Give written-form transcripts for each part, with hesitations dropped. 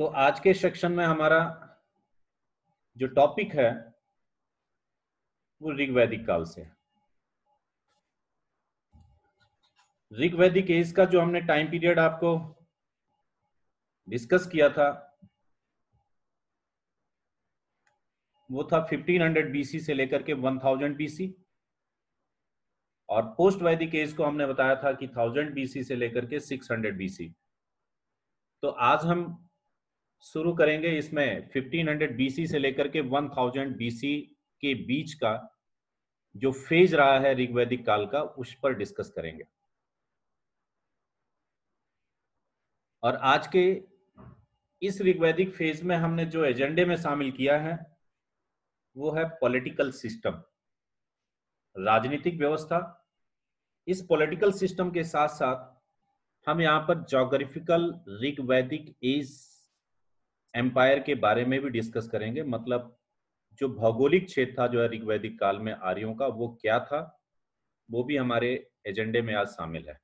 तो आज के सेक्शन में हमारा जो टॉपिक है वो ऋग्वैदिक काल से। ऋग्वैदिक एज का जो हमने टाइम पीरियड आपको डिस्कस किया था वो था 1500 बीसी से लेकर के 1000 बीसी, और पोस्ट वैदिक एज को हमने बताया था कि 1000 बीसी से लेकर के 600 बीसी। तो आज हम शुरू करेंगे इसमें 1500 बीसी से लेकर के 1000 बीसी के बीच का जो फेज रहा है ऋग्वैदिक काल का, उस पर डिस्कस करेंगे। और आज के इस ऋग्वैदिक फेज में हमने जो एजेंडे में शामिल किया है वो है पॉलिटिकल सिस्टम, राजनीतिक व्यवस्था। इस पॉलिटिकल सिस्टम के साथ साथ हम यहाँ पर ज्योग्राफिकल ऋग्वैदिक एज एम्पायर के बारे में भी डिस्कस करेंगे। मतलब जो भौगोलिक क्षेत्र था जो है ऋग्वैदिक काल में आर्यों का, वो क्या था, वो भी हमारे एजेंडे में आज शामिल है।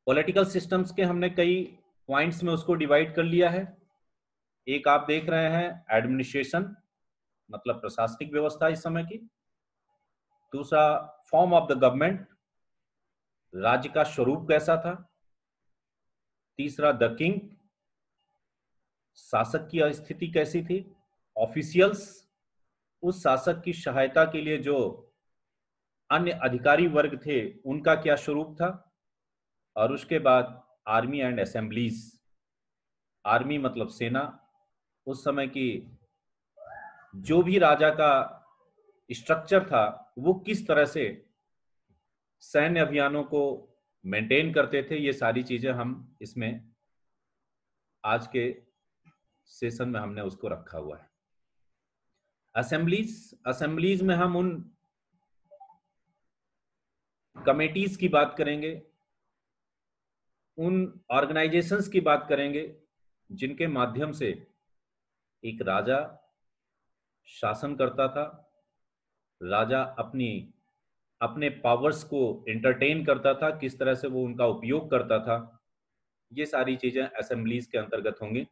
पॉलिटिकल सिस्टम्स के हमने कई पॉइंट्स में उसको डिवाइड कर लिया है। एक आप देख रहे हैं एडमिनिस्ट्रेशन, मतलब प्रशासनिक व्यवस्था इस समय की। दूसरा फॉर्म ऑफ द गवर्नमेंट, राज्य का स्वरूप कैसा था। तीसरा द किंग, शासक की स्थिति कैसी थी। ऑफिशियल्स, उस शासक की सहायता के लिए जो अन्य अधिकारी वर्ग थे उनका क्या स्वरूप था। और उसके बाद आर्मी एंड असेंबलीज। आर्मी मतलब सेना, उस समय की जो भी राजा का स्ट्रक्चर था वो किस तरह से सैन्य अभियानों को मेंटेन करते थे। ये सारी चीजें हम इसमें आज के सेशन में हमने उसको रखा हुआ है। असेंबलीज में हम उन कमेटीज की बात करेंगे, उन ऑर्गेनाइजेशंस की बात करेंगे जिनके माध्यम से एक राजा शासन करता था। राजा अपने पावर्स को एंटरटेन करता था, किस तरह से वो उनका उपयोग करता था। ये सारी चीजें असेंबलीज के अंतर्गत होंगी।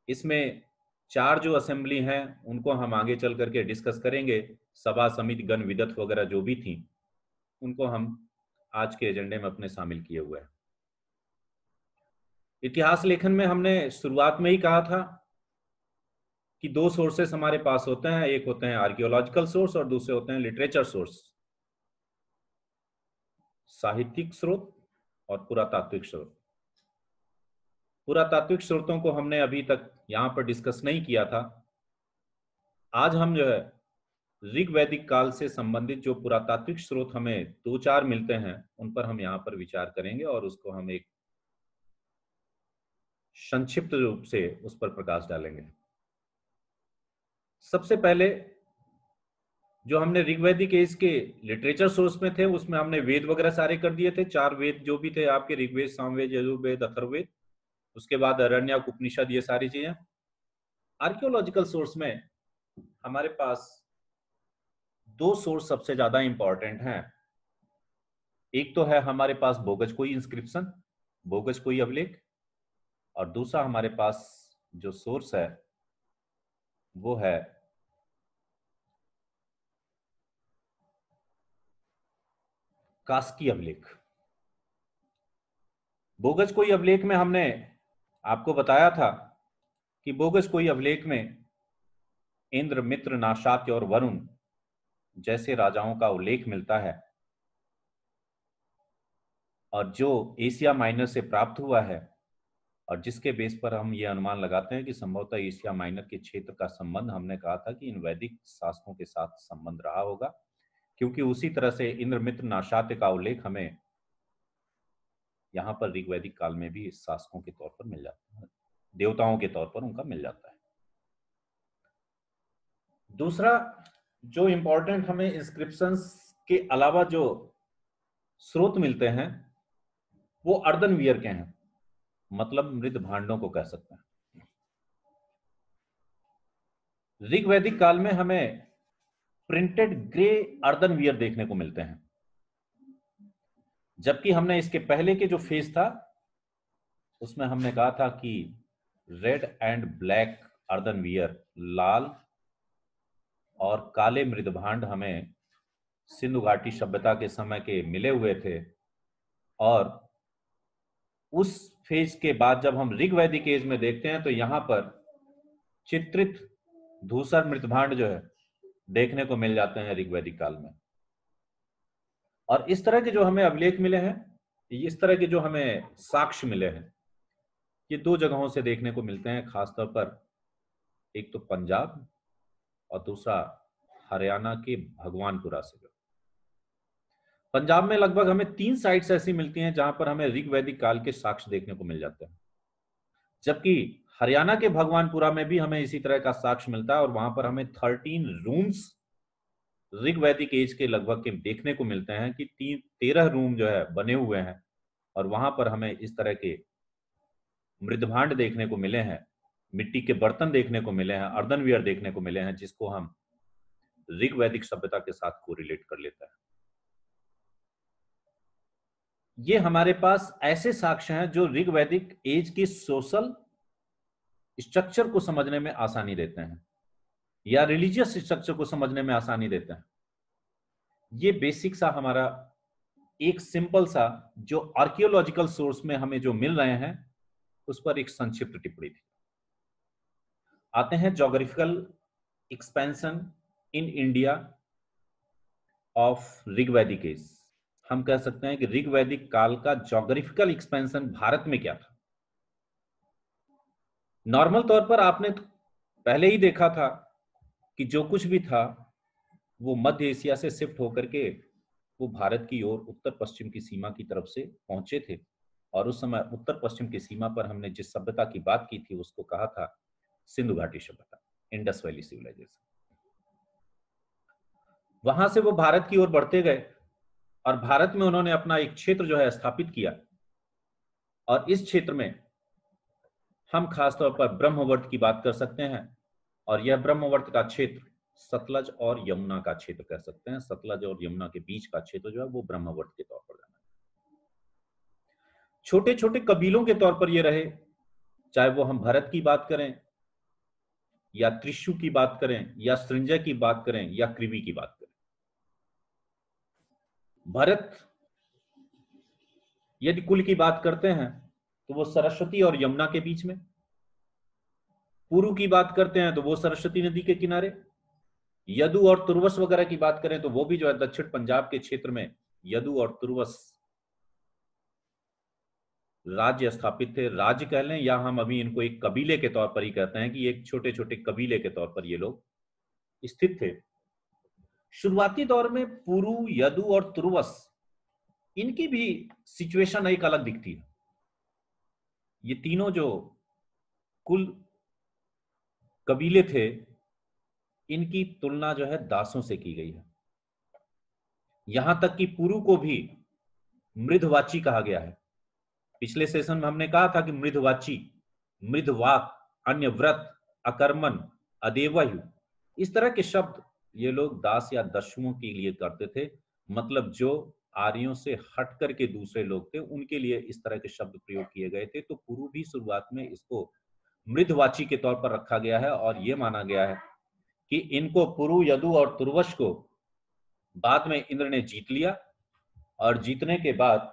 इसमें 4 जो असेंबली हैं उनको हम आगे चल करके डिस्कस करेंगे। सभा, समिति, गण, विदत वगैरह जो भी थी उनको हम आज के एजेंडे में अपने शामिल किए हुए हैं। इतिहास लेखन में हमने शुरुआत में ही कहा था कि 2 सोर्सेस हमारे पास होते हैं। एक होते हैं आर्कियोलॉजिकल सोर्स और दूसरे होते हैं लिटरेचर सोर्स, साहित्यिक स्रोत और पुरातात्विक स्रोत। पुरातात्विक स्रोतों को हमने अभी तक यहां पर डिस्कस नहीं किया था। आज हम जो है ऋग्वैदिक काल से संबंधित जो पुरातात्विक स्रोत हमें 2-4 मिलते हैं उन पर हम यहाँ पर विचार करेंगे और उसको हम एक संक्षिप्त रूप से उस पर प्रकाश डालेंगे। सबसे पहले जो हमने ऋग्वैदिक एज के लिटरेचर सोर्स में थे उसमें हमने वेद वगैरह सारे कर दिए थे। 4 वेद जो भी थे आपके, ऋग्वेद, सामवेद, यजुर्वेद, अथर्ववेद, उसके बाद आरण्यक, उपनिषद, ये सारी चीजें। आर्कियोलॉजिकल सोर्स में हमारे पास 2 सोर्स सबसे ज्यादा इंपॉर्टेंट हैं। एक तो है हमारे पास बोगजकोई इंस्क्रिप्शन, बोगजकोई अभिलेख, और दूसरा हमारे पास जो सोर्स है वो है कास्की अभिलेख। बोगजकोई अभिलेख में हमने आपको बताया था कि बोगजकोई अभिलेख में इंद्र, मित्र, नाशाक्य और वरुण जैसे राजाओं का उल्लेख मिलता है, और जो एशिया माइनर से प्राप्त हुआ है और जिसके बेस पर हम ये अनुमान लगाते हैं कि संभवतः एशिया माइनर के क्षेत्र का संबंध, हमने कहा था कि इन वैदिक शासकों के साथ संबंध रहा होगा, क्योंकि उसी तरह से इंद्र, मित्र, नाशाक्य का उल्लेख हमें यहाँ पर ऋग्वैदिक काल में भी शासकों के तौर पर मिल जाता है, देवताओं के तौर पर उनका मिल जाता है। दूसरा जो इंपॉर्टेंट हमें इंस्क्रिप्शंस के अलावा जो स्रोत मिलते हैं वो अर्धनवियर के हैं, मतलब मृद भांडों को कह सकते हैं। ऋग्वैदिक काल में हमें प्रिंटेड ग्रे अर्धनवियर देखने को मिलते हैं, जबकि हमने इसके पहले के जो फेज था उसमें हमने कहा था कि रेड एंड ब्लैक अर्दनवियर, लाल और काले मृदभांड हमें सिंधु घाटी सभ्यता के समय के मिले हुए थे। और उस फेज के बाद जब हम ऋग्वैदिक एज में देखते हैं तो यहां पर चित्रित धूसर मृदभांड जो है देखने को मिल जाते हैं ऋग्वैदिक काल में। और इस तरह के जो हमें अभिलेख मिले हैं, इस तरह के जो हमें साक्ष्य मिले हैं, ये दो जगहों से देखने को मिलते हैं खासतौर पर। एक तो पंजाब और दूसरा हरियाणा के भगवानपुरा से। पंजाब में लगभग हमें 3 साइट्स ऐसी मिलती हैं जहां पर हमें ऋग्वैदिक काल के साक्ष्य देखने को मिल जाते हैं, जबकि हरियाणा के भगवानपुरा में भी हमें इसी तरह का साक्ष्य मिलता है और वहां पर हमें 13 रूम्स ऋग्वैदिक एज के लगभग के देखने को मिलते हैं कि 13 रूम जो है बने हुए हैं और वहां पर हमें इस तरह के मृदभांड देखने को मिले हैं, मिट्टी के बर्तन देखने को मिले हैं, अर्दनवियर देखने को मिले हैं, जिसको हम ऋग्वैदिक सभ्यता के साथ कोरिलेट कर लेते हैं। ये हमारे पास ऐसे साक्ष्य हैं जो ऋग्वैदिक एज की सोशल स्ट्रक्चर को समझने में आसानी देते हैं या रिलीजियस स्ट्रक्चर को समझने में आसानी देते हैं। ये बेसिक सा हमारा एक सिंपल सा जो आर्कियोलॉजिकल सोर्स में हमें जो मिल रहे हैं उस पर एक संक्षिप्त टिप्पणी थी। आते हैं geographical expansion in India of Rigvedic age. हम कह सकते हैं कि ऋग्वैदिक काल का ज्योग्राफिकल एक्सपेंशन भारत में क्या था। नॉर्मल तौर पर आपने पहले ही देखा था कि जो कुछ भी था वो मध्य एशिया से शिफ्ट होकर के वो भारत की ओर उत्तर पश्चिम की सीमा की तरफ से पहुंचे थे। और उस समय उत्तर पश्चिम की सीमा पर हमने जिस सभ्यता की बात की थी उसको कहा था सिंधु घाटी सभ्यता, इंडस वैली सिविलाइजेशन। वहां से वो भारत की ओर बढ़ते गए और भारत में उन्होंने अपना एक क्षेत्र जो है स्थापित किया। और इस क्षेत्र में हम खासतौर पर ब्रह्मवर्त की बात कर सकते हैं और यह ब्रह्मवर्त का क्षेत्र सतलज और यमुना का क्षेत्र कह सकते हैं। सतलज और यमुना के बीच का क्षेत्र जो है वो ब्रह्मवर्त के तौर पर जाना है। छोटे छोटे कबीलों के तौर पर ये रहे, चाहे वो हम भरत की बात करें या त्रिशु की बात करें या सृंजय की बात करें या कृवि की बात करें। भरत यदि कुल की बात करते हैं तो वो सरस्वती और यमुना के बीच में। पुरु की बात करते हैं तो वो सरस्वती नदी के किनारे। यदु और तुर्वस वगैरह की बात करें तो वो भी जो है दक्षिण पंजाब के क्षेत्र में यदु और तुर्वस राज्य स्थापित थे। राज्य कह लें या हम अभी इनको एक कबीले के तौर पर ही कहते हैं कि एक छोटे छोटे कबीले के तौर पर ये लोग स्थित थे। शुरुआती दौर में पुरु, यदु और तुर्वस इनकी भी सिचुएशन एक अलग दिखती है। ये तीनों जो कुल कबीले थे इनकी तुलना जो है दासों से की गई है। यहां तक कि पुरु को भी मृधवाची कहा गया है। पिछले सेशन में हमने कहा था कि मृधवाची, मृधवाक, अन्यव्रत, अकर्मण, अदेवयु, इस तरह के शब्द ये लोग दास या दस्युओं के लिए करते थे। मतलब जो आर्यों से हट करके दूसरे लोग थे उनके लिए इस तरह के शब्द प्रयोग किए गए थे। तो पुरु भी शुरुआत में इसको मृधवाची के तौर पर रखा गया है और यह माना गया है कि इनको पुरु, यदु और तुर्वश को बाद में इंद्र ने जीत लिया और जीतने के बाद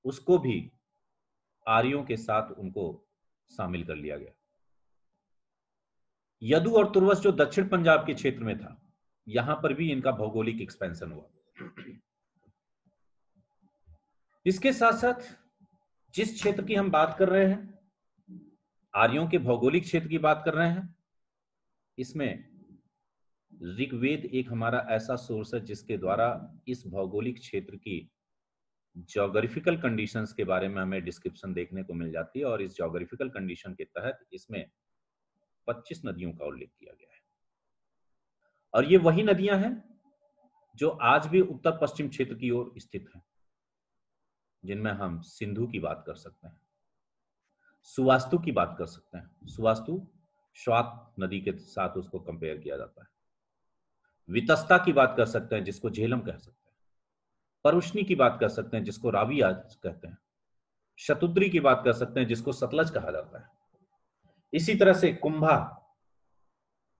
उसको भी आर्यों के साथ उनको शामिल कर लिया गया। यदु और तुर्वस जो दक्षिण पंजाब के क्षेत्र में था, यहां पर भी इनका भौगोलिक एक्सपेंशन हुआ। इसके साथ साथ जिस क्षेत्र की हम बात कर रहे हैं, आर्यों के भौगोलिक क्षेत्र की बात कर रहे हैं, इसमें ऋग्वेद एक हमारा ऐसा सोर्स है जिसके द्वारा इस भौगोलिक क्षेत्र की ज्योग्राफिकल कंडीशंस के बारे में हमें डिस्क्रिप्शन देखने को मिल जाती है। और इस ज्योग्राफिकल कंडीशन के तहत इसमें 25 नदियों का उल्लेख किया गया है। और ये वही नदियां हैं जो आज भी उत्तर पश्चिम क्षेत्र की ओर स्थित हैं, जिनमें हम सिंधु की बात कर सकते हैं, सुवास्तु की बात कर सकते हैं। सुवास्तु स्वात नदी के साथ उसको कंपेयर किया जाता है। वितस्ता की बात कर सकते हैं जिसको झेलम कह सकते हैं। परुष्णी की बात कर सकते हैं जिसको रावी आज कहते हैं। शतुद्री की बात कर सकते हैं जिसको सतलज कहा जाता है। इसी तरह से कुंभा,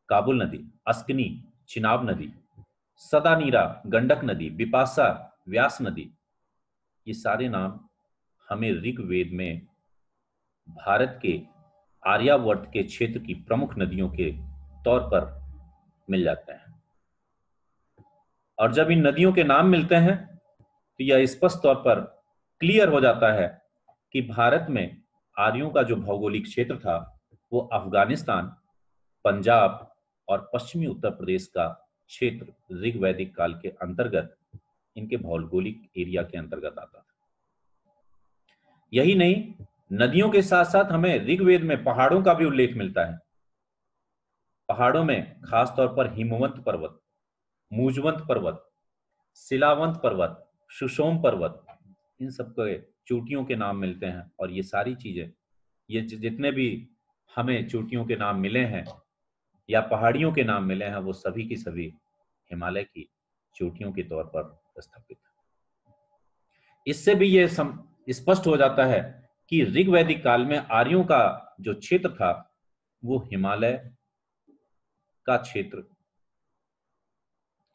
काबुल नदी, अस्कनी, चिनाब नदी, सदानीरा, गंडक नदी, बिपाशा, व्यास नदी, ये सारे नाम हमें ऋग्वेद में भारत के आर्यावर्त के क्षेत्र की प्रमुख नदियों के तौर पर मिल जाते हैं। और जब इन नदियों के नाम मिलते हैं तो यह स्पष्ट तौर पर क्लियर हो जाता है कि भारत में आर्यों का जो भौगोलिक क्षेत्र था वो अफगानिस्तान, पंजाब और पश्चिमी उत्तर प्रदेश का क्षेत्र ऋग्वैदिक काल के अंतर्गत इनके भौगोलिक एरिया के अंतर्गत आता था। यही नहीं, नदियों के साथ साथ हमें ऋग्वेद में पहाड़ों का भी उल्लेख मिलता है। पहाड़ों में खासतौर पर हिमवंत पर्वत, मूजवंत पर्वत, शिलावंत पर्वत, सुषोम पर्वत, इन सब के चोटियों के नाम मिलते हैं। और ये सारी चीजें, ये जितने भी हमें चोटियों के नाम मिले हैं या पहाड़ियों के नाम मिले हैं, वो सभी की सभी हिमालय की चोटियों के तौर पर स्थापित है। इससे भी ये स्पष्ट हो जाता है कि ऋग्वैदिक काल में आर्यों का जो क्षेत्र था वो हिमालय का क्षेत्र,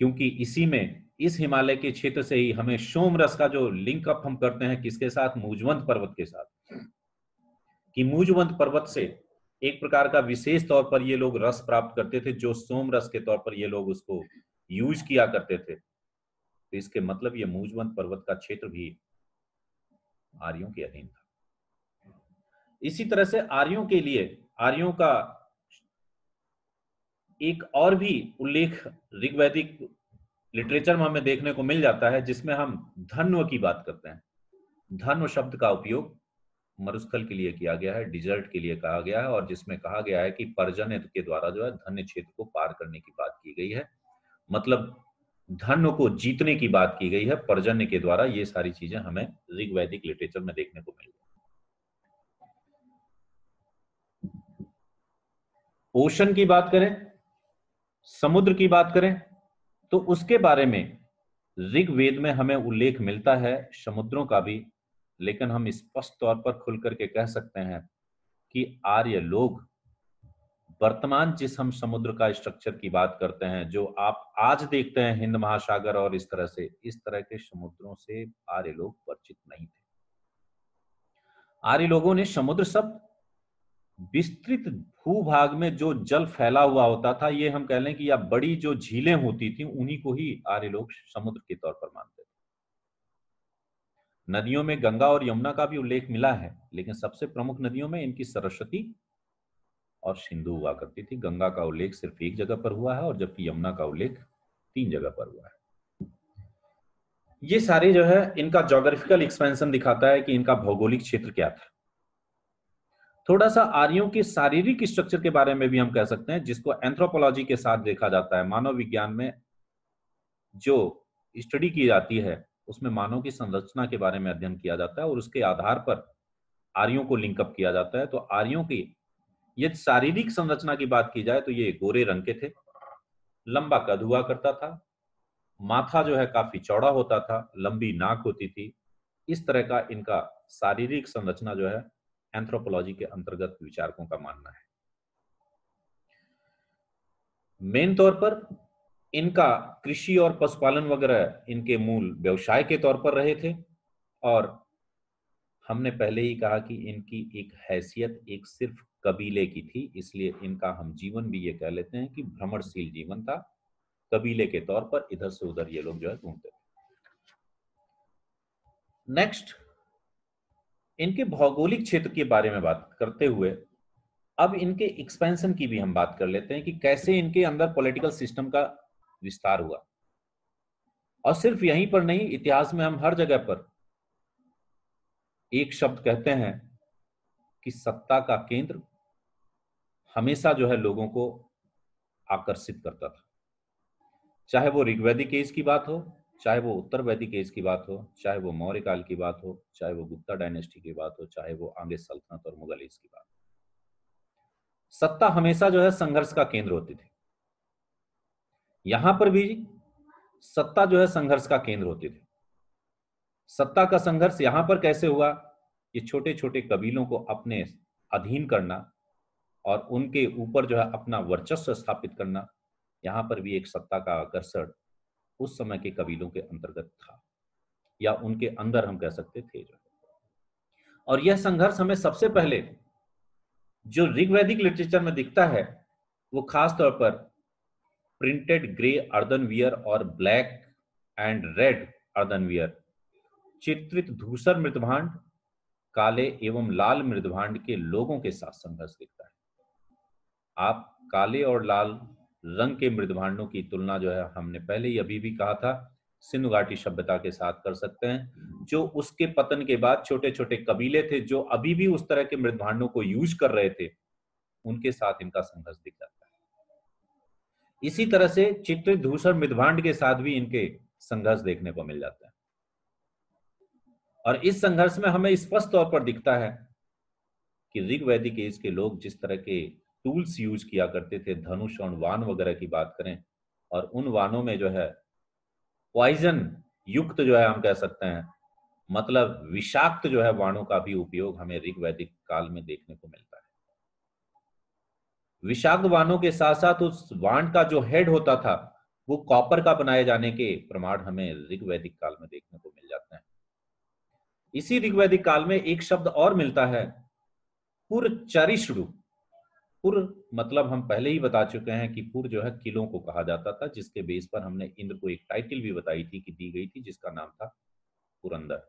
क्योंकि इसी में, इस हिमालय के क्षेत्र से ही हमें सोमरस का जो लिंक अप हम करते हैं किसके साथ, मूजवंत पर्वत के साथ, कि मूजवंत पर्वत से एक प्रकार का विशेष तौर पर ये लोग रस प्राप्त करते थे जो सोमरस के तौर पर ये लोग उसको यूज किया करते थे। तो इसके मतलब ये मूजवंत पर्वत का क्षेत्र भी आर्यों के अधीन था। इसी तरह से आर्यों के लिए, आर्यों का एक और भी उल्लेख ऋग्वैदिक लिटरेचर में हमें देखने को मिल जाता है जिसमें हम धन्व की बात करते हैं। धन्व शब्द का उपयोग मरुस्थल के लिए किया गया है, डिजर्ट के लिए कहा गया है, और जिसमें कहा गया है कि पर्जन्य के द्वारा जो है धन्य क्षेत्र को पार करने की बात की गई है। मतलब धन्व को जीतने की बात की गई है पर्जन्य के द्वारा। ये सारी चीजें हमें ऋग्वैदिक लिटरेचर में देखने को मिल गई। ओशन की बात करें, समुद्र की बात करें, तो उसके बारे में ऋग्वेद में हमें उल्लेख मिलता है समुद्रों का भी। लेकिन हम स्पष्ट तौर पर खुल करके कह सकते हैं कि आर्य लोग, वर्तमान जिस हम समुद्र का स्ट्रक्चर की बात करते हैं, जो आप आज देखते हैं हिंद महासागर और इस तरह से, इस तरह के समुद्रों से आर्य लोग परिचित नहीं थे। आर्य लोगों ने समुद्र शब्द विस्तृत भूभाग में जो जल फैला हुआ होता था, ये हम कह लें कि या बड़ी जो झीलें होती थी, उन्हीं को ही आर्य लोग समुद्र के तौर पर मानते थे। नदियों में गंगा और यमुना का भी उल्लेख मिला है, लेकिन सबसे प्रमुख नदियों में इनकी सरस्वती और सिंधु हुआ करती थी। गंगा का उल्लेख सिर्फ एक जगह पर हुआ है, और जबकि यमुना का उल्लेख 3 जगह पर हुआ है। ये सारे जो है इनका ज्योग्राफिकल एक्सपेंशन दिखाता है कि इनका भौगोलिक क्षेत्र क्या था। थोड़ा सा आर्यों के शारीरिक स्ट्रक्चर के बारे में भी हम कह सकते हैं, जिसको एंथ्रोपोलॉजी के साथ देखा जाता है। मानव विज्ञान में जो स्टडी की जाती है उसमें मानव की संरचना के बारे में अध्ययन किया जाता है और उसके आधार पर आर्यों को लिंकअप किया जाता है। तो आर्यों की यदि शारीरिक संरचना की बात की जाए तो ये गोरे रंग के थे, लंबा कद हुआ करता था, माथा जो है काफी चौड़ा होता था, लंबी नाक होती थी। इस तरह का इनका शारीरिक संरचना जो है एंथ्रोपोलॉजी के अंतर्गत विचारकों का मानना है। मेन तौर पर इनका कृषि और पशुपालन वगैरह इनके मूल व्यवसाय के तौर पर रहे थे। और हमने पहले ही कहा कि इनकी एक हैसियत एक सिर्फ कबीले की थी, इसलिए इनका हम जीवन भी ये कह लेते हैं कि भ्रमणशील जीवन था। कबीले के तौर पर इधर से उधर ये लोग जो है घूमते थे। नेक्स्ट, इनके भौगोलिक क्षेत्र के बारे में बात करते हुए अब इनके एक्सपेंशन की भी हम बात कर लेते हैं कि कैसे इनके अंदर पॉलिटिकल सिस्टम का विस्तार हुआ। और सिर्फ यहीं पर नहीं, इतिहास में हम हर जगह पर एक शब्द कहते हैं कि सत्ता का केंद्र हमेशा जो है लोगों को आकर्षित करता था। चाहे वो ऋग्वैदिक एज की बात हो, चाहे वो उत्तर वैदिक एज की बात हो, चाहे वो मौर्य काल की बात हो, चाहे वो गुप्ता डायनेस्टी की बात हो, चाहे वो आगे सल्तनत और मुगल एज की बात हो, सत्ता हमेशा जो है संघर्ष का केंद्र होती थी। यहां पर भी सत्ता जो है संघर्ष का केंद्र होती थी। सत्ता का संघर्ष यहां पर कैसे हुआ ये छोटे छोटे कबीलों को अपने अधीन करना और उनके ऊपर जो है अपना वर्चस्व स्थापित करना, यहाँ पर भी एक सत्ता का आकर्षण उस समय के कबीलों के अंतर्गत था, या उनके अंदर हम कह सकते थे जो। और यह संघर्ष हमें सबसे पहले जो ऋग्वैदिक लिटरेचर में दिखता है वो खास तौर पर प्रिंटेड ग्रे अर्दनवियर और ब्लैक एंड रेड अर्दनवियर, चित्रित धूसर मृदभांड, काले एवं लाल मृदभांड के लोगों के साथ संघर्ष दिखता है। आप काले और लाल रंग के मृदभांडों की तुलना जो है हमने पहले ही अभी भी कहा था सिंधु घाटी सभ्यता के साथ कर सकते हैं, जो उसके पतन के बाद छोटे छोटे कबीले थे जो अभी भी उस तरह के मृदभांडों को यूज कर रहे थे, उनके साथ इनका संघर्ष दिख जाता है। इसी तरह से चित्रित धूसर मृदभांड के साथ भी इनके संघर्ष देखने को मिल जाता है। और इस संघर्ष में हमें स्पष्ट तौर पर दिखता है कि ऋग्वैदिक एज के लोग जिस तरह के टूल्स यूज किया करते थे, धनुष और वान वगैरह की बात करें, और उन वानों में जो है पॉइजन युक्त जो है हम कह सकते हैं, मतलब विषाक्त जो है वाणों का भी उपयोग हमें ऋग्वैदिक काल में देखने को मिलता है। विषाक्त वाणों के साथ साथ उस वाण का जो हेड होता था वो कॉपर का बनाए जाने के प्रमाण हमें ऋग्वैदिक काल में देखने को मिल जाते हैं। इसी ऋग्वैदिक काल में एक शब्द और मिलता है, पुरचरिष्णु। पुर मतलब हम पहले ही बता चुके हैं कि पुर जो है किलों को कहा जाता था, जिसके बेस पर हमने इंद्र को एक टाइटल भी बताई थी कि दी गई थी जिसका नाम था पुरंदर।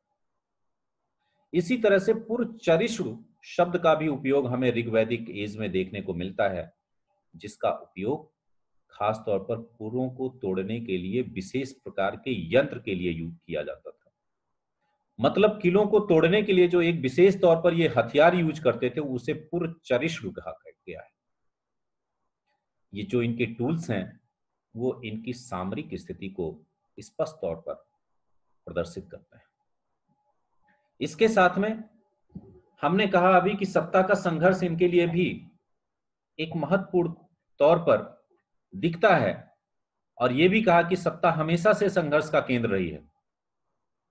इसी तरह से पुरचरिष्णु शब्द का भी उपयोग हमें ऋग्वैदिक एज में देखने को मिलता है, जिसका उपयोग खास तौर पर पुरों को तोड़ने के लिए विशेष प्रकार के यंत्र के लिए यूज किया जाता था। मतलब किलों को तोड़ने के लिए जो एक विशेष तौर पर ये हथियार यूज करते थे उसे पुरचरिष्णु कहा गया है। ये जो इनके टूल्स हैं वो इनकी सामरिक स्थिति को स्पष्ट तौर पर प्रदर्शित करते हैं। इसके साथ में हमने कहा अभी कि सत्ता का संघर्ष इनके लिए भी एक महत्वपूर्ण तौर पर दिखता है, और यह भी कहा कि सत्ता हमेशा से संघर्ष का केंद्र रही है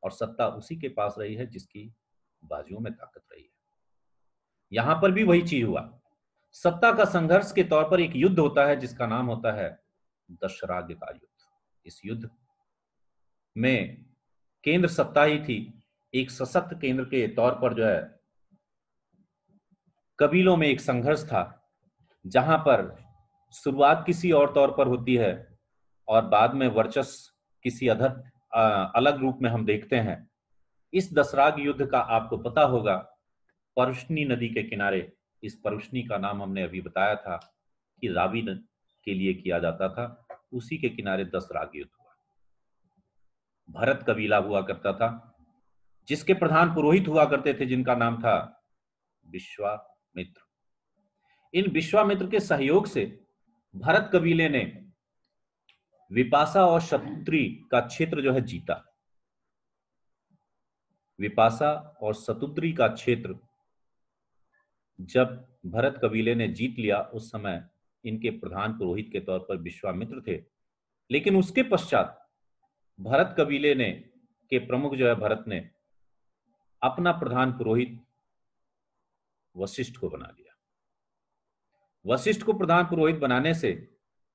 और सत्ता उसी के पास रही है जिसकी बाजुओं में ताकत रही है। यहां पर भी वही चीज हुआ, सत्ता का संघर्ष के तौर पर एक युद्ध होता है जिसका नाम होता है दशराग्य का युद्ध। इस युद्ध में केंद्र सत्ता ही थी, एक सशक्त केंद्र के तौर पर जो है कबीलों में एक संघर्ष था, जहां पर शुरुआत किसी और तौर पर होती है और बाद में वर्चस्व किसी अलग रूप में हम देखते हैं। इस दशराग युद्ध का आपको पता होगा, परुष्णी नदी के किनारे, इस परुष्णी का नाम हमने अभी बताया था कि रावी के लिए किया जाता था, उसी के किनारे दशराग युद्ध हुआ। भरत कबीला हुआ करता था जिसके प्रधान पुरोहित हुआ करते थे जिनका नाम था विश्वामित्र। इन विश्वामित्र के सहयोग से भरत कबीले ने विपाशा और शतुद्री का क्षेत्र जो है जीता। विपाशा और शतुद्री का क्षेत्र जब भरत कबीले ने जीत लिया, उस समय इनके प्रधान पुरोहित के तौर पर विश्वामित्र थे, लेकिन उसके पश्चात भरत कबीले ने के प्रमुख जो है भरत ने अपना प्रधान पुरोहित वशिष्ठ को बना दिया। वशिष्ठ को प्रधान पुरोहित बनाने से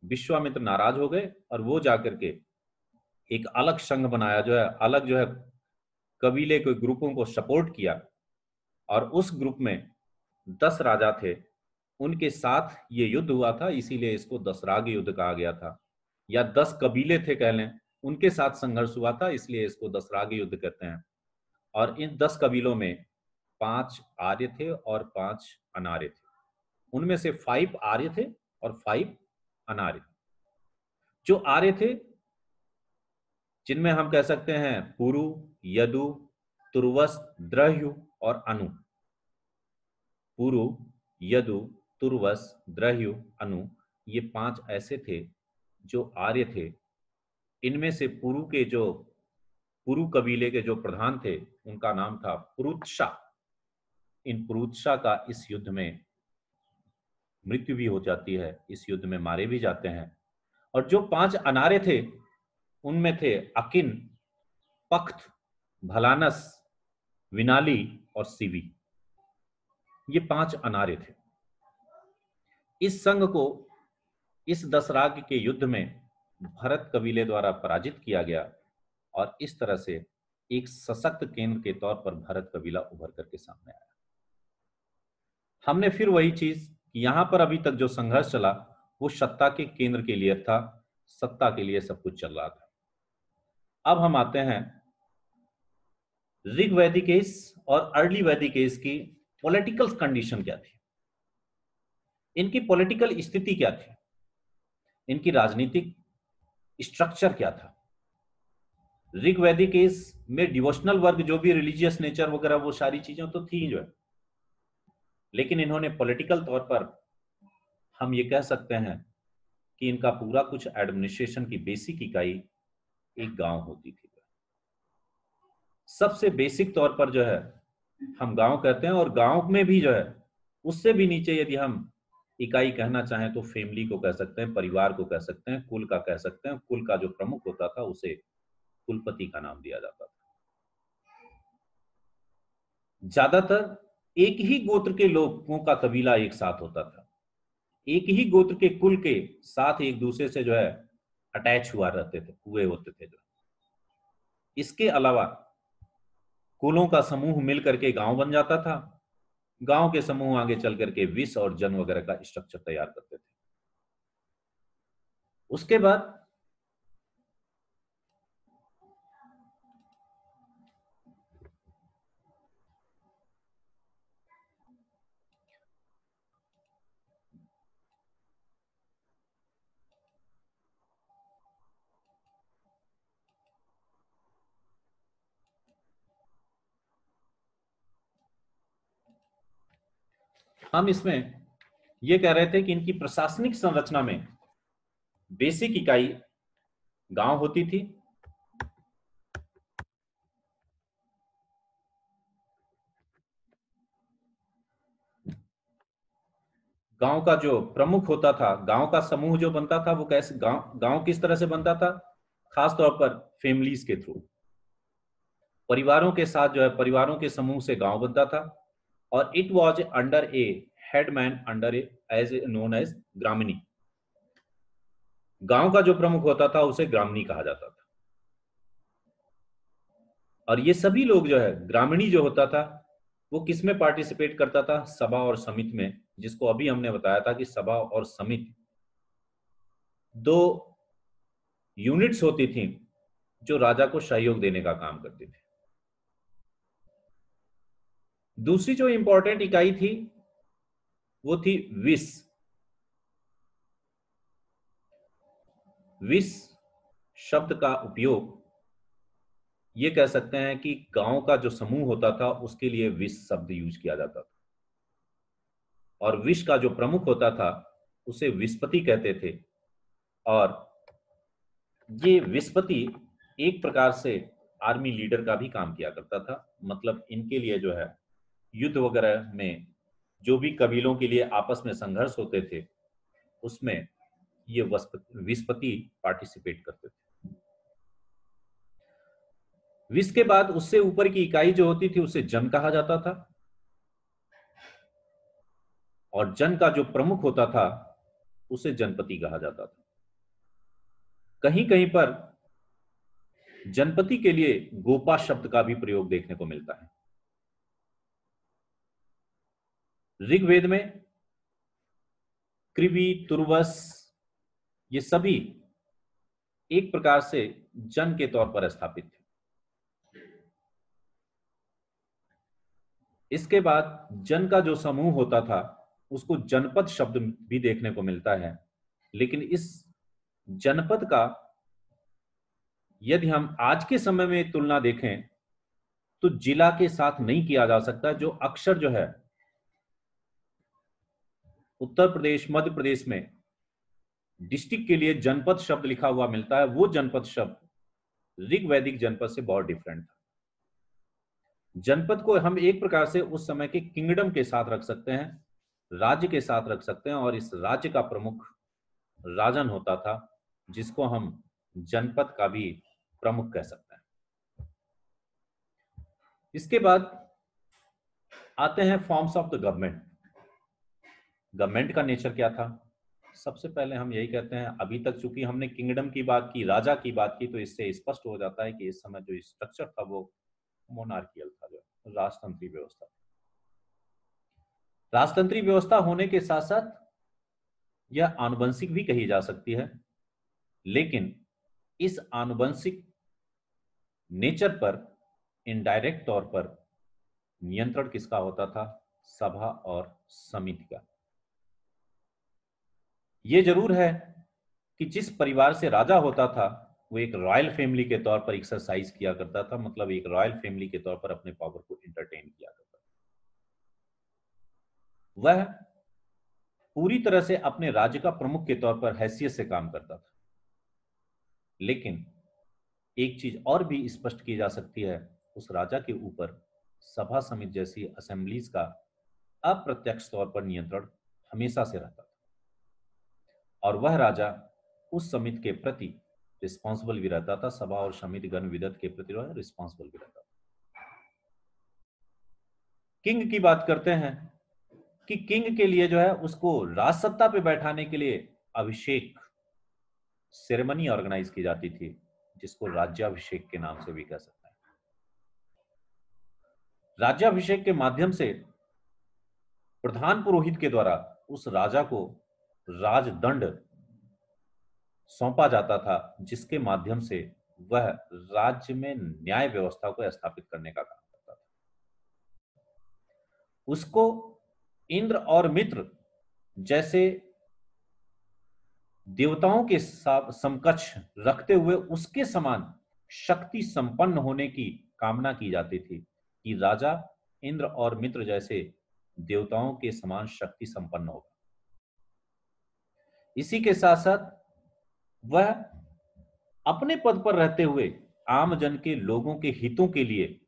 विश्वामित्र नाराज हो गए और वो जाकर के एक अलग संघ बनाया, जो है अलग जो है कबीले के ग्रुपों को सपोर्ट किया, और उस ग्रुप में 10 राजा थे, उनके साथ ये युद्ध हुआ था, इसीलिए इसको दशराग युद्ध कहा गया था। या 10 कबीले थे कह लें, उनके साथ संघर्ष हुआ था, इसलिए इसको दशराग युद्ध कहते हैं। और इन 10 कबीलों में 5 आर्य थे और 5 अनार्य थे। उनमें से 5 आर्य थे और 5 अनार्य। जो आर्य थे जिनमें हम कह सकते हैं पुरु, यदु, तुर्वस, द्रह्यु और अनु। पुरु, यदु, तुर्वस, द्रह्यु, अनु, ये 5 ऐसे थे जो आर्य थे। इनमें से पुरु कबीले के जो प्रधान थे उनका नाम था पुरुत्शा। इन पुरुत्शा का इस युद्ध में मृत्यु भी हो जाती है, इस युद्ध में मारे भी जाते हैं। और जो 5 अनार्य थे उनमें थे अकिन, पख्त, भलानस, विनाली, और सीवी, ये 5 अनार्य थे। इस संघ को इस दशराग के युद्ध में भरत कबीले द्वारा पराजित किया गया और इस तरह से एक सशक्त केंद्र के तौर पर भरत कबीला उभर करके सामने आया। हमने फिर वही चीज, यहां पर अभी तक जो संघर्ष चला वो सत्ता के केंद्र के लिए था, सत्ता के लिए सब कुछ चल रहा था। अब हम आते हैं ऋग वैदिक एज और अर्ली वैदिक एज की पॉलिटिकल कंडीशन क्या थी, इनकी पॉलिटिकल स्थिति क्या थी, इनकी राजनीतिक स्ट्रक्चर क्या था। ऋग वैदिक एज में डिवोशनल वर्ग, जो भी रिलीजियस नेचर वगैरह, वो सारी चीजें तो थी जो है, लेकिन इन्होंने पॉलिटिकल तौर पर हम ये कह सकते हैं कि इनका पूरा कुछ एडमिनिस्ट्रेशन की बेसिक इकाई एक गांव होती थी। सबसे बेसिक तौर पर जो है हम गांव कहते हैं, और गांव में भी जो है उससे भी नीचे यदि हम इकाई कहना चाहें तो फैमिली को कह सकते हैं, परिवार को कह सकते हैं, कुल का कह सकते हैं। कुल का जो प्रमुख होता था उसे कुलपति का नाम दिया जाता था। ज्यादातर एक ही गोत्र के लोगों का कबीला एक साथ होता था, एक ही गोत्र के कुल के साथ एक दूसरे से जो है अटैच हुए होते थे। जो इसके अलावा कुलों का समूह मिलकर के गांव बन जाता था, गांव के समूह आगे चल करके विष और जन वगैरह का स्ट्रक्चर तैयार करते थे। उसके बाद हम इसमें यह कह रहे थे कि इनकी प्रशासनिक संरचना में बेसिक इकाई गांव होती थी। गांव का जो प्रमुख होता था, गांव का समूह जो बनता था वो कैसे, गांव किस तरह से बनता था, खास तौर पर फैमिलीज के थ्रू, परिवारों के साथ जो है परिवारों के समूह से गांव बनता था। और it was under a headman, under a as known as gramini. गांव का जो प्रमुख होता था उसे ग्रामीणी कहा जाता था। और ये सभी लोग जो है, ग्रामीणी जो होता था वो किस में पार्टिसिपेट करता था, सभा और समिति में, जिसको अभी हमने बताया था कि सभा और समिति दो यूनिट्स होती थी जो राजा को सहयोग देने का काम करती थी। दूसरी जो इंपॉर्टेंट इकाई थी वो थी विस। विस शब्द का उपयोग ये कह सकते हैं कि गांव का जो समूह होता था उसके लिए विस शब्द यूज किया जाता था। और विश का जो प्रमुख होता था उसे विस्पति कहते थे। और ये विस्पति एक प्रकार से आर्मी लीडर का भी काम किया करता था। मतलब इनके लिए जो है युद्ध वगैरह में जो भी कबीलों के लिए आपस में संघर्ष होते थे उसमें ये विस्पति पार्टिसिपेट करते थे। विस के बाद उससे ऊपर की इकाई जो होती थी उसे जन कहा जाता था। और जन का जो प्रमुख होता था उसे जनपति कहा जाता था। कहीं कहीं पर जनपति के लिए गोपा शब्द का भी प्रयोग देखने को मिलता है। ऋग्वेद में कृवि, तुर्वस, ये सभी एक प्रकार से जन के तौर पर स्थापित थे। इसके बाद जन का जो समूह होता था उसको जनपद शब्द भी देखने को मिलता है। लेकिन इस जनपद का यदि हम आज के समय में तुलना देखें तो जिला के साथ नहीं किया जा सकता। जो अक्षर जो है उत्तर प्रदेश, मध्य प्रदेश में डिस्ट्रिक्ट के लिए जनपद शब्द लिखा हुआ मिलता है, वो जनपद शब्द ऋग्वैदिक जनपद से बहुत डिफरेंट था। जनपद को हम एक प्रकार से उस समय के किंगडम के साथ रख सकते हैं, राज्य के साथ रख सकते हैं। और इस राज्य का प्रमुख राजन होता था जिसको हम जनपद का भी प्रमुख कह सकते हैं। इसके बाद आते हैं forms of the government. Government का नेचर क्या था? सबसे पहले हम यही कहते हैं, अभी तक चूंकि हमने किंगडम की बात की, राजा की बात की, तो इससे स्पष्ट हो जाता है कि इस समय जो स्ट्रक्चर था वो मोनार्कियल था, जो राजतंत्री व्यवस्था। राजतंत्री व्यवस्था होने के साथ साथ यह आनुवंशिक भी कही जा सकती है, लेकिन इस आनुवंशिक नेचर पर इनडायरेक्ट तौर पर नियंत्रण किसका होता था? सभा और समिति का। यह जरूर है कि जिस परिवार से राजा होता था वो एक रॉयल फैमिली के तौर पर एक्सरसाइज किया करता था, मतलब एक रॉयल फैमिली के तौर पर अपने पावर को एंटरटेन किया करता था। वह पूरी तरह से अपने राज्य का प्रमुख के तौर पर हैसियत से काम करता था। लेकिन एक चीज और भी स्पष्ट की जा सकती है, उस राजा के ऊपर सभा समिति जैसी असेंबलीज का अप्रत्यक्ष तौर पर नियंत्रण हमेशा से रहता था, और वह राजा उस समिति के प्रति रिस्पॉन्सिबल भी रहता था, सभा और समिति गण विदत के प्रति रिस्पॉन्सिबल भी रहता था। किंग की बात करते हैं कि किंग के लिए जो है उसको राजसत्ता पे बैठाने के लिए अभिषेक सेरेमनी ऑर्गेनाइज की जाती थी, जिसको राज्याभिषेक के नाम से भी कह सकते हैं। राज्याभिषेक के माध्यम से प्रधान पुरोहित के द्वारा उस राजा को राजदंड सौंपा जाता था, जिसके माध्यम से वह राज्य में न्याय व्यवस्था को स्थापित करने का काम करता था। उसको इंद्र और मित्र जैसे देवताओं के समकक्ष रखते हुए उसके समान शक्ति संपन्न होने की कामना की जाती थी कि राजा इंद्र और मित्र जैसे देवताओं के समान शक्ति संपन्न होगा। इसी के साथ साथ वह अपने पद पर रहते हुए आम जन के लोगों के हितों के लिए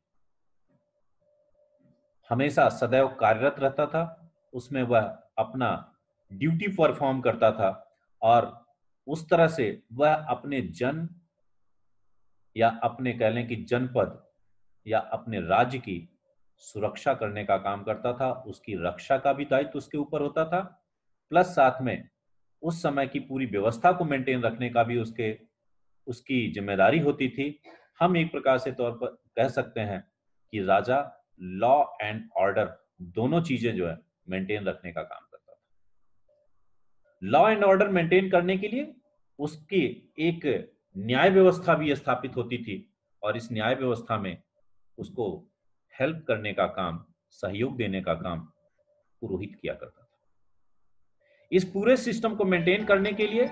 हमेशा सदैव कार्यरत रहता था। उसमें वह अपना ड्यूटी परफॉर्म करता था, और उस तरह से वह अपने जन या अपने कह लें कि जनपद या अपने राज्य की सुरक्षा करने का काम करता था। उसकी रक्षा का भी दायित्व उसके ऊपर होता था, प्लस साथ में उस समय की पूरी व्यवस्था को मेंटेन रखने का भी उसकी जिम्मेदारी होती थी। हम एक प्रकार से तौर पर कह सकते हैं कि राजा लॉ एंड ऑर्डर दोनों चीजें जो है मेंटेन रखने का काम करता था। लॉ एंड ऑर्डर मेंटेन करने के लिए उसकी एक न्याय व्यवस्था भी स्थापित होती थी, और इस न्याय व्यवस्था में उसको हेल्प करने का काम, सहयोग देने का काम पुरोहित किया करता था। इस पूरे सिस्टम को मेंटेन करने के लिए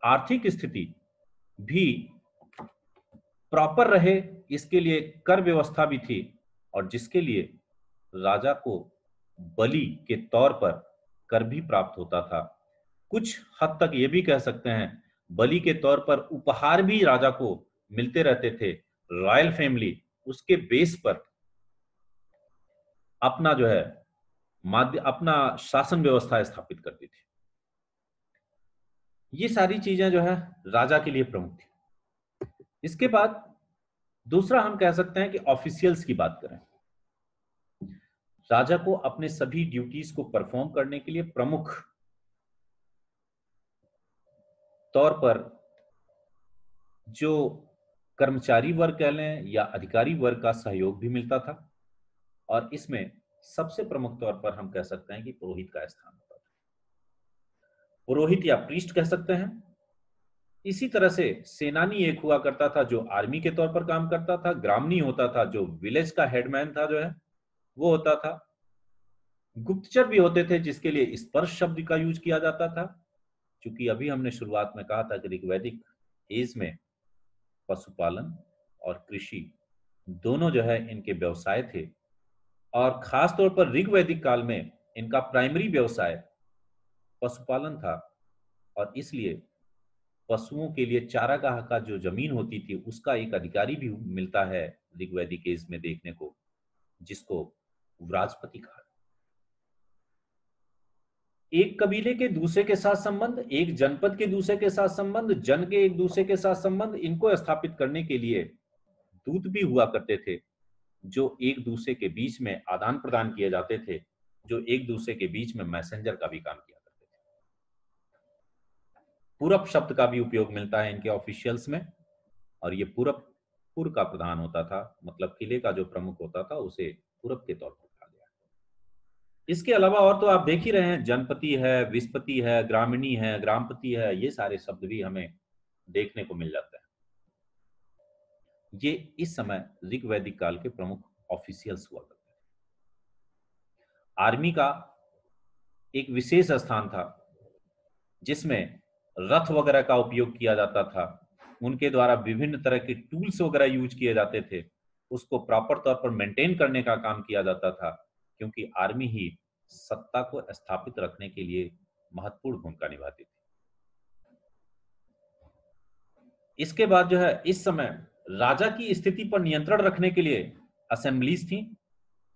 आर्थिक स्थिति भी प्रॉपर रहे, इसके लिए कर व्यवस्था भी थी, और जिसके लिए राजा को बलि के तौर पर कर भी प्राप्त होता था। कुछ हद तक ये भी कह सकते हैं बलि के तौर पर उपहार भी राजा को मिलते रहते थे। रॉयल फैमिली उसके बेस पर अपना जो है अपना शासन व्यवस्था स्थापित करती थी। ये सारी चीजें जो है राजा के लिए प्रमुख थी। इसके बाद दूसरा हम कह सकते हैं कि ऑफिशियल्स की बात करें। राजा को अपने सभी ड्यूटीज को परफॉर्म करने के लिए प्रमुख तौर पर जो कर्मचारी वर्ग कह लें या अधिकारी वर्ग का सहयोग भी मिलता था, और इसमें सबसे प्रमुख तौर पर हम कह सकते हैं कि पुरोहित का स्थान होता था। पुरोहित या प्रीस्ट कह सकते हैं। इसी तरह से सेनानी एक हुआ करता था जो आर्मी के तौर पर काम करता था। ग्रामनी होता था जो विलेज का हेडमैन था, जो है वो होता था। गुप्तचर भी होते थे जिसके लिए स्पर्श शब्द का यूज किया जाता था, क्योंकि अभी हमने शुरुआत में कहा था कि ऋग्वैदिक एज में पशुपालन और कृषि दोनों जो है इनके व्यवसाय थे, और खास तौर पर ऋग्वैदिक काल में इनका प्राइमरी व्यवसाय पशुपालन था, और इसलिए पशुओं के लिए चारागाह का जो जमीन होती थी उसका एक अधिकारी भी मिलता है ऋग्वैदिक एज में देखने को, जिसको व्राजपति कहा। एक कबीले के दूसरे के साथ संबंध, एक जनपद के दूसरे के साथ संबंध, जन के एक दूसरे के साथ संबंध, इनको स्थापित करने के लिए दूत भी हुआ करते थे, जो एक दूसरे के बीच में आदान प्रदान किए जाते थे, जो एक दूसरे के बीच में मैसेंजर का भी काम किया करते थे। पूरब शब्द का भी उपयोग मिलता है इनके ऑफिशियल्स में, और ये पुर का प्रधान होता था, मतलब किले का जो प्रमुख होता था उसे पूरब के तौर पर कहा गया। इसके अलावा और तो आप देख ही रहे हैं, जनपति है, विस्पति है, ग्रामीणी है, ग्रामपति है, ये सारे शब्द भी हमें देखने को मिल जाते हैं। ये इस समय ऋग वैदिक काल के प्रमुख ऑफिशियल्स हुआ करते थे। आर्मी का एक विशेष स्थान था जिसमें रथ वगैरह का उपयोग किया जाता था, उनके द्वारा विभिन्न तरह के टूल्स वगैरह यूज किए जाते थे, उसको प्रॉपर तौर पर मेंटेन करने का काम किया जाता था, क्योंकि आर्मी ही सत्ता को स्थापित रखने के लिए महत्वपूर्ण भूमिका निभाती थी। इसके बाद जो है, इस समय राजा की स्थिति पर नियंत्रण रखने के लिए असेंबलीज थी,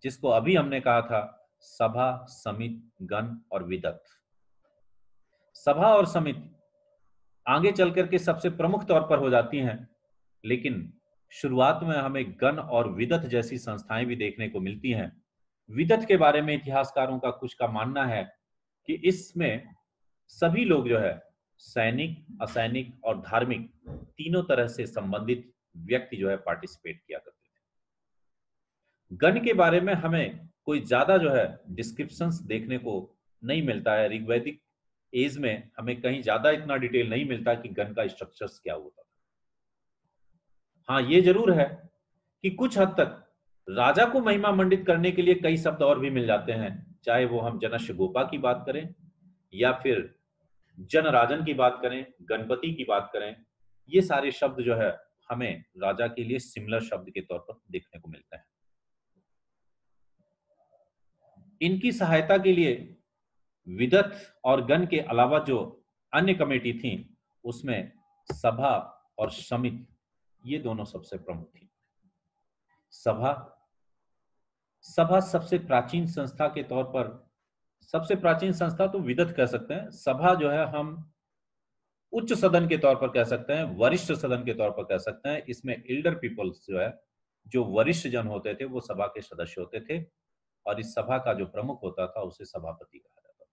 जिसको अभी हमने कहा था सभा, समिति, गण और विदत। सभा और समिति आगे चल करके सबसे प्रमुख तौर पर हो जाती हैं, लेकिन शुरुआत में हमें गण और विदत जैसी संस्थाएं भी देखने को मिलती हैं। विदत के बारे में इतिहासकारों का कुछ का मानना है कि इसमें सभी लोग जो है, सैनिक, असैनिक और धार्मिक, तीनों तरह से संबंधित व्यक्ति जो है पार्टिसिपेट किया करते थे। गण के बारे में हमें कोई ज्यादा जो है डिस्क्रिप्शंस देखने को नहीं मिलता है। ऋग्वैदिक एज में हमें कहीं ज्यादा इतना डिटेल नहीं मिलता कि गण का स्ट्रक्चर्स क्या होता था। हाँ, ये जरूर है कि कुछ हद तक राजा को महिमा मंडित करने के लिए कई शब्द और भी मिल जाते हैं, चाहे वो हम जनस्य गोपा की बात करें या फिर जनराजन की बात करें, गणपति की बात करें। ये सारे शब्द जो है हमें राजा के लिए सिमिलर शब्द के तौर पर देखने को मिलते हैं। इनकी सहायता के लिए विदत और गण के अलावा जो अन्य कमेटी थी, उसमें सभा और समिति, ये दोनों सबसे प्रमुख थी। सभा सबसे प्राचीन संस्था के तौर पर, सबसे प्राचीन संस्था तो विदत कह सकते हैं। सभा जो है हम उच्च सदन के तौर पर कह सकते हैं, वरिष्ठ सदन के तौर पर कह सकते हैं। इसमें एल्डर पीपल्स जो है, जो वरिष्ठ जन होते थे, वो सभा के सदस्य होते थे, और इस सभा का जो प्रमुख होता था उसे सभापति कहा जाता था।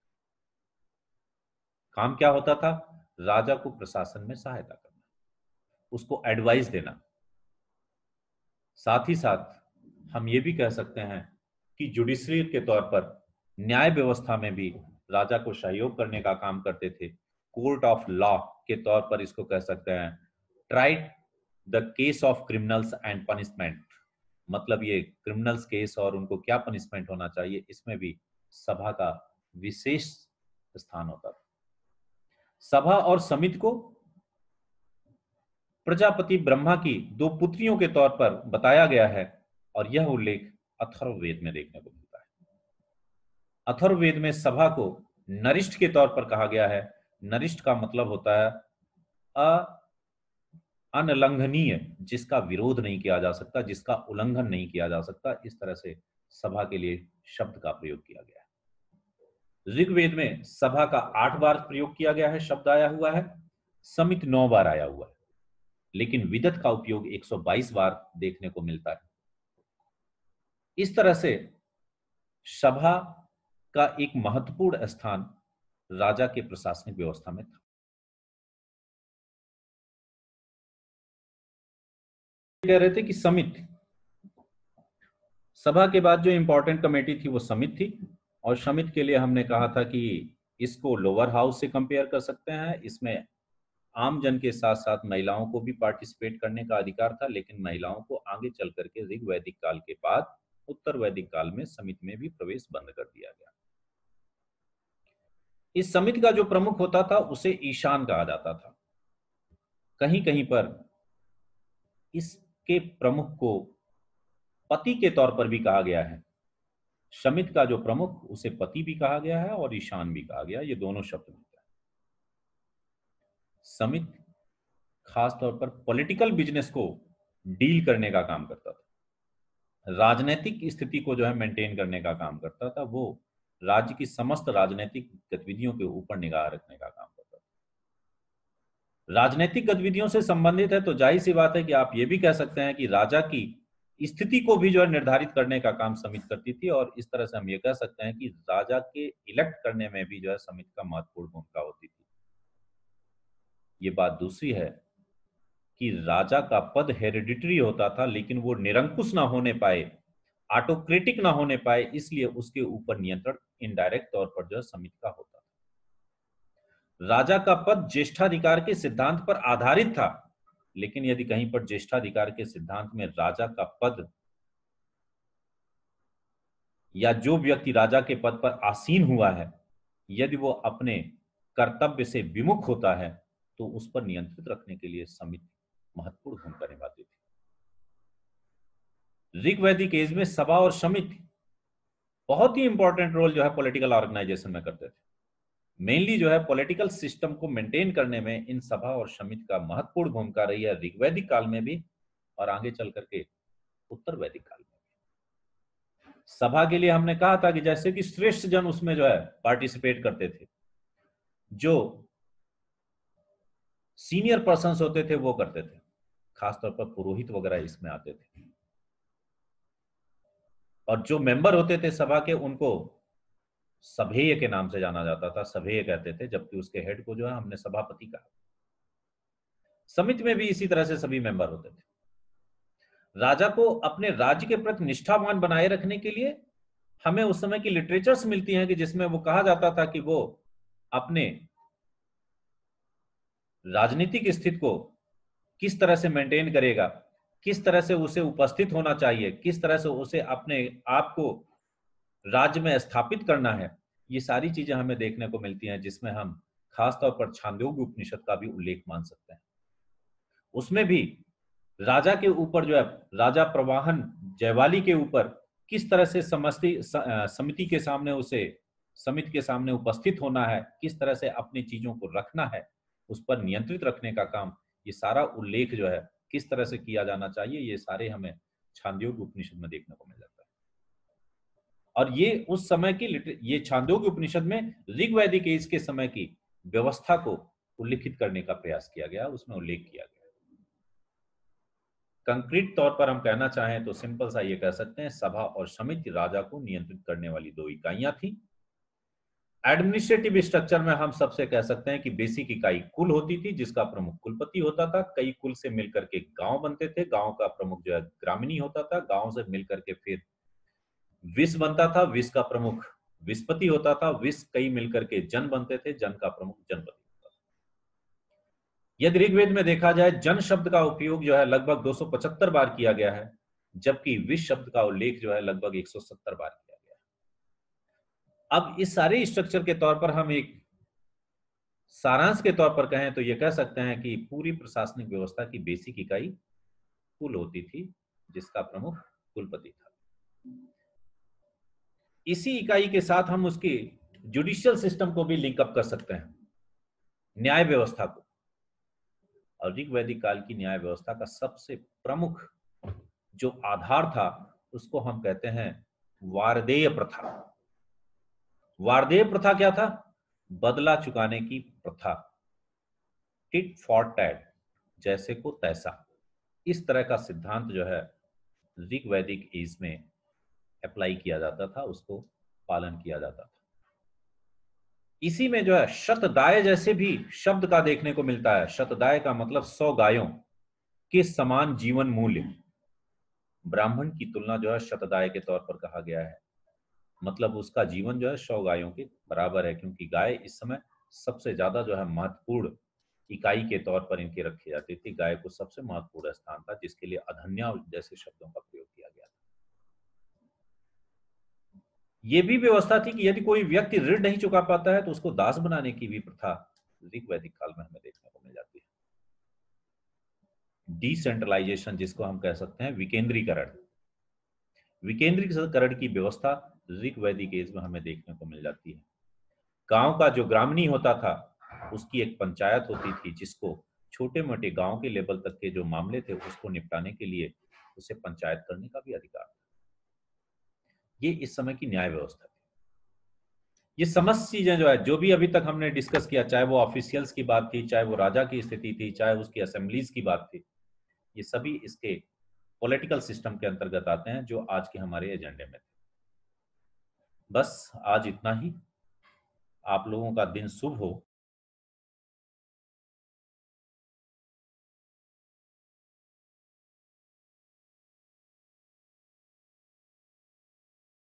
काम क्या होता था? राजा को प्रशासन में सहायता करना, उसको एडवाइस देना। साथ ही साथ हम ये भी कह सकते हैं कि जुडिशरी के तौर पर, न्याय व्यवस्था में भी राजा को सहयोग करने का काम करते थे। कोर्ट ऑफ लॉ के तौर पर इसको कह सकते हैं, tried the case of criminals and punishment, मतलब ये क्रिमिनल्स केस और उनको क्या पनिशमेंट होना चाहिए, इसमें भी सभा का विशेष स्थान होता था। सभा और समिति को प्रजापति ब्रह्मा की दो पुत्रियों के तौर पर बताया गया है, और यह उल्लेख अथर्ववेद में देखने को मिलता है। अथर्ववेद में सभा को नरिष्ठ के तौर पर कहा गया है। नरिष्ठ का मतलब होता है अनलंघनीय, जिसका विरोध नहीं किया जा सकता, जिसका उल्लंघन नहीं किया जा सकता। इस तरह से सभा के लिए शब्द का प्रयोग किया गया है। ऋग्वेद में सभा का 8 बार प्रयोग किया गया है, शब्द आया हुआ है। समिति 9 बार आया हुआ है, लेकिन विदत का उपयोग 122 बार देखने को मिलता है। इस तरह से सभा का एक महत्वपूर्ण स्थान राजा के प्रशासनिक व्यवस्था में था। कह रहे थे कि समिति, सभा के बाद जो इंपॉर्टेंट कमेटी थी वो समिति थी, और समिति के लिए हमने कहा था कि इसको लोअर हाउस से कंपेयर कर सकते हैं। इसमें आम जन के साथ साथ महिलाओं को भी पार्टिसिपेट करने का अधिकार था, लेकिन महिलाओं को आगे चल करके ऋग वैदिक काल के बाद उत्तर वैदिक काल में समिति में भी प्रवेश बंद कर दिया गया। इस समिति का जो प्रमुख होता था उसे ईशान कहा जाता था। कहीं कहीं पर इसके प्रमुख को पति के तौर पर भी कहा गया है। समिति का जो प्रमुख, उसे पति भी कहा गया है और ईशान भी कहा गया, ये दोनों शब्द मिलते हैं। समिति खास तौर पर पॉलिटिकल बिजनेस को डील करने का काम करता था, राजनीतिक स्थिति को जो है मेंटेन करने का काम करता था। वो राज्य की समस्त राजनीतिक गतिविधियों के ऊपर निगाह रखने का काम करता था। राजनीतिक गतिविधियों से संबंधित है तो जाहिर सी बात है कि आप ये भी कह सकते हैं कि राजा की स्थिति को भी जो है निर्धारित करने का काम समिति करती थी। और इस तरह से हम ये कह सकते हैं कि राजा के इलेक्ट करने में भी जो है समिति का महत्वपूर्ण भूमिका होती थी। ये बात दूसरी है कि राजा का पद हेरिडिटरी होता था, लेकिन वो निरंकुश ना होने पाए, ऑटोक्रेटिक ना होने पाए, इसलिए उसके ऊपर नियंत्रण इनडायरेक्ट तौर पर जो है समिति का होता था। राजा का पद ज्येष्ठाधिकार के सिद्धांत पर आधारित था, लेकिन यदि कहीं पर ज्येष्ठाधिकार के सिद्धांत में राजा का पद या जो व्यक्ति राजा के पद पर आसीन हुआ है, यदि वो अपने कर्तव्य से विमुख होता है, तो उस पर नियंत्रित रखने के लिए समिति महत्वपूर्ण भूमिका निभाती थी। ऋग्वैदिक एज में सभा और समिति बहुत ही इंपॉर्टेंट रोल जो है पॉलिटिकल ऑर्गेनाइजेशन में करते थे। मेनली जो है पॉलिटिकल सिस्टम को मेंटेन करने में इन सभा और समिति का महत्वपूर्ण भूमिका रही है, ऋग्वैदिक काल में भी और आगे चल करके उत्तर वैदिक काल में। सभा के लिए हमने कहा था कि जैसे कि श्रेष्ठ जन उसमें जो है पार्टिसिपेट करते थे, जो सीनियर पर्सन्स होते थे वो करते थे, खासतौर पर पुरोहित वगैरह इसमें आते थे। और जो मेंबर होते थे सभा के, उनको सभेय के नाम से जाना जाता था, सभेय कहते थे, जबकि उसके हेड को जो है हमने सभापति कहा। समिति में भी इसी तरह से सभी मेंबर होते थे। राजा को अपने राज्य के प्रति निष्ठावान बनाए रखने के लिए हमें उस समय की लिटरेचर्स मिलती हैं कि जिसमें वो कहा जाता था कि वो अपने राजनीतिक स्थिति को किस तरह से मेंटेन करेगा, किस तरह से उसे उपस्थित होना चाहिए, किस तरह से उसे अपने आप को राज्य में स्थापित करना है। ये सारी चीजें हमें देखने को मिलती हैं, जिसमें हम खासतौर पर छांदोग्य उपनिषद का भी उल्लेख मान सकते हैं। उसमें भी राजा के ऊपर जो है, राजा प्रवाहन जयवाली के ऊपर किस तरह से समिति के सामने उसे समिति के सामने उपस्थित होना है, किस तरह से अपनी चीजों को रखना है, उस पर नियंत्रित रखने का काम, ये सारा उल्लेख जो है किस तरह से किया जाना चाहिए, ये सारे हमें छांदोग्य उपनिषद में देखने को मिल जाता है। और ये उस समय की ये छांदोग्य उपनिषद में ऋग्वैदिक एज के समय की व्यवस्था को उल्लिखित करने का प्रयास किया गया, उसमें उल्लेख किया गया। कंक्रीट तौर पर हम कहना चाहें तो सिंपल सा ये कह सकते हैं, सभा और समिति राजा को नियंत्रित करने वाली दो इकाइयां थी। एडमिनिस्ट्रेटिव स्ट्रक्चर में हम सबसे कह सकते हैं कि बेसिक इकाई कुल होती थी, जिसका प्रमुख कुलपति होता था। कई कुल से मिलकर के गांव बनते थे, गांव का प्रमुख जो है ग्रामीणी होता था, गांव से मिलकर के फिर विस बनता था, विस का प्रमुख विस्पति होता था, विस कई मिलकर के जन बनते थे, जन का प्रमुख जनपति होता था। यदि ऋग्वेद में देखा जाए, जन शब्द का उपयोग जो है लगभग 275 बार किया गया है, जबकि विस शब्द का उल्लेख जो है लगभग 170 बार किया गया है। अब इस सारे स्ट्रक्चर के तौर पर हम एक सारांश के तौर पर कहें तो यह कह सकते हैं कि पूरी प्रशासनिक व्यवस्था की बेसिक इकाई कुल होती थी, जिसका प्रमुख कुलपति था। इसी इकाई के साथ हम उसकी जुडिशियल सिस्टम को भी लिंकअप कर सकते हैं, न्याय व्यवस्था को। और ऋग्वैदिक काल की न्याय व्यवस्था का सबसे प्रमुख जो आधार था, उसको हम कहते हैं वारदेय प्रथा। वारदेय प्रथा क्या था? बदला चुकाने की प्रथा, टिट फॉर टैट, जैसे को तैसा। इस तरह का सिद्धांत जो है ऋग्वैदिक एज में अप्लाई किया जाता था, उसको पालन किया जाता था। इसी में जो है शतदाय जैसे भी शब्द का देखने को मिलता है। शतदाय का मतलब 100 गायों के समान जीवन मूल्य। ब्राह्मण की तुलना जो है शतदाय के तौर पर कहा गया है, मतलब उसका जीवन जो है 100 गायों के बराबर है, क्योंकि गाय इस समय सबसे ज्यादा जो है महत्वपूर्ण इकाई के तौर पर इनकी रखी जाती थी। गाय को सबसे महत्वपूर्ण स्थान था, जिसके लिए अधन्या जैसे शब्दों का प्रयोग किया गया था। यह भी व्यवस्था थी कि यदि कोई व्यक्ति ऋण नहीं चुका पाता है तो उसको दास बनाने की भी प्रथा ऋग्वैदिक काल में हमें देखने को मिल जाती है। डिसेंट्रलाइजेशन, जिसको हम कह सकते हैं विकेंद्रीकरण, विकेंद्रीकरण की व्यवस्था ऋग्वैदिक एज में हमें देखने को मिल जाती है। गांव का जो ग्रामीणी होता था, उसकी एक पंचायत होती थी, जिसको छोटे मोटे गांव के लेवल तक के जो मामले थे उसको निपटाने के लिए उसे पंचायत करने का भी अधिकार था। ये इस समय की न्याय व्यवस्था थी। ये समस्त चीजें जो है, जो भी अभी तक हमने डिस्कस किया, चाहे वो ऑफिशियल्स की बात थी, चाहे वो राजा की स्थिति थी, चाहे उसकी असेंबलीज की बात थी, ये सभी इसके पॉलिटिकल सिस्टम के अंतर्गत आते हैं, जो आज के हमारे एजेंडे में थे। बस आज इतना ही। आप लोगों का दिन शुभ हो।